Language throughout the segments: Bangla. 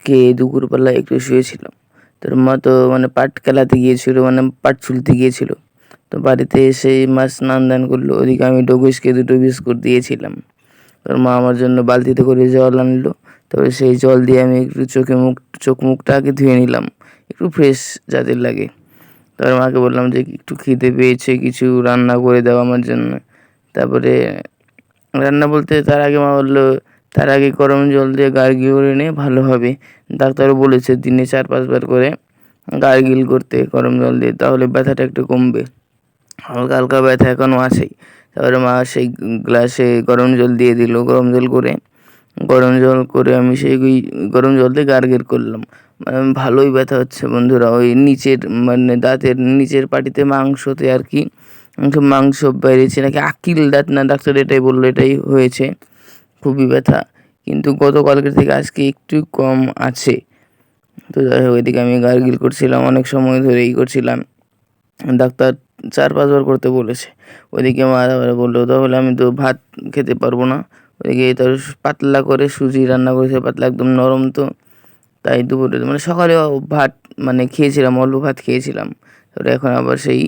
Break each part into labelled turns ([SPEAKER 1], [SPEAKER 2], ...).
[SPEAKER 1] খেয়ে দুপুরবেলা একটু শুয়েছিলাম। তোর মা তো মানে পাট কেলাতে গিয়েছিল, মানে পাট ছুলতে গিয়েছিল। তো বাড়িতে এসে মা স্নান দান করলো, ওদিকে আমি ডগুসকে দুটো বিস্কুট দিয়েছিলাম। তোর মা আমার জন্য বালতিতে করে জল আনলো। তারপরে সেই জল দিয়ে আমি একটু চোখ মুখটা আগে ধুয়ে নিলাম, একটু ফ্রেশ যাতে লাগে। তারপর মাকে বললাম যে একটু খিদে পেয়েছে, কিছু রান্না করে দাও আমার জন্য। তারপরে রান্না বলতে তার আগে মা বললো তার আগে গরম জল দিয়ে গার্গিল করে নে, ভালো হবে। ডাক্তারও বলেছে দিনে 4-5 বার করে গার্গিল করতে গরম জল দিয়ে, তাহলে ব্যথাটা একটু কমবে। হালকা হালকা ব্যথা এখনও আছেই। তারপরে মা সেই গ্লাসে গরম জল দিয়ে দিল, গরম জল করে আমি সেই গরম জল দিয়ে গার্গেল করলাম। মানে ভালোই ব্যথা হচ্ছে বন্ধুরা, ওই নিচের মানে দাঁতের নিচের পাটিতে মাংসতে আর কি মাংস বেরিয়েছে, নাকি আকিল দাঁত না, ডাক্তার এটাই বললো, এটাই হয়েছে। খুবই ব্যথা, কিন্তু গতকালকের থেকে আজকে একটু কম আছে। তো যাই হোক, এদিকে আমি গার্গিল করছিলাম, অনেক সময় ধরেই করছিলাম। ডাক্তার 4-5 বার করতে বলেছে। ওইদিকে মা আবার বললো তাহলে আমি তো ভাত খেতে পারবো না। ওইদিকে তার পাতলা করে সুজি রান্না করেছে, পাতলা একদম নরম। তো তাই দুপুরে মানে সকালে ভাত মানে খেয়েছিলাম, অল্প ভাত খেয়েছিলাম। তারপরে এখন আবার সেই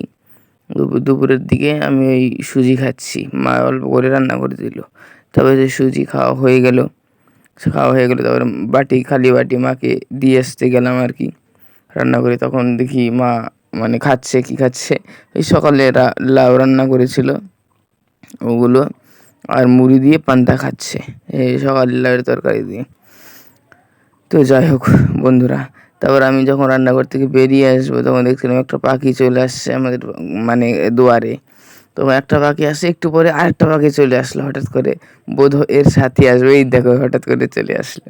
[SPEAKER 1] দুপুরের দিকে আমি ওই সুজি খাচ্ছি, মা অল্প করে রান্না করে দিল। তারপরে যে সুজি খাওয়া হয়ে গেলো তারপরে খালি বাটি মাকে দিয়ে আসতে গেলাম আর কি রান্না করে। তখন দেখি মা মানে খাচ্ছে ওই সকালে লাউ রান্না করেছিল ওগুলো, আর মুড়ি দিয়ে পান্তা খাচ্ছে এই সকালে লাউয়ের তরকারি দিয়ে। তো যাই হোক বন্ধুরা, তারপর আমি যখন রান্নাঘর থেকে বেরিয়ে আসবো তখন দেখছিলাম একটা পাখি চলে আসছে আমাদের মানে দুয়ারে। তো একটা পাখি আসে, একটু পরে আরেকটা পাখি চলে আসলো হঠাৎ করে, বোধ এর সাথে আসবে, এই দেখো হঠাৎ করে চলে আসলো।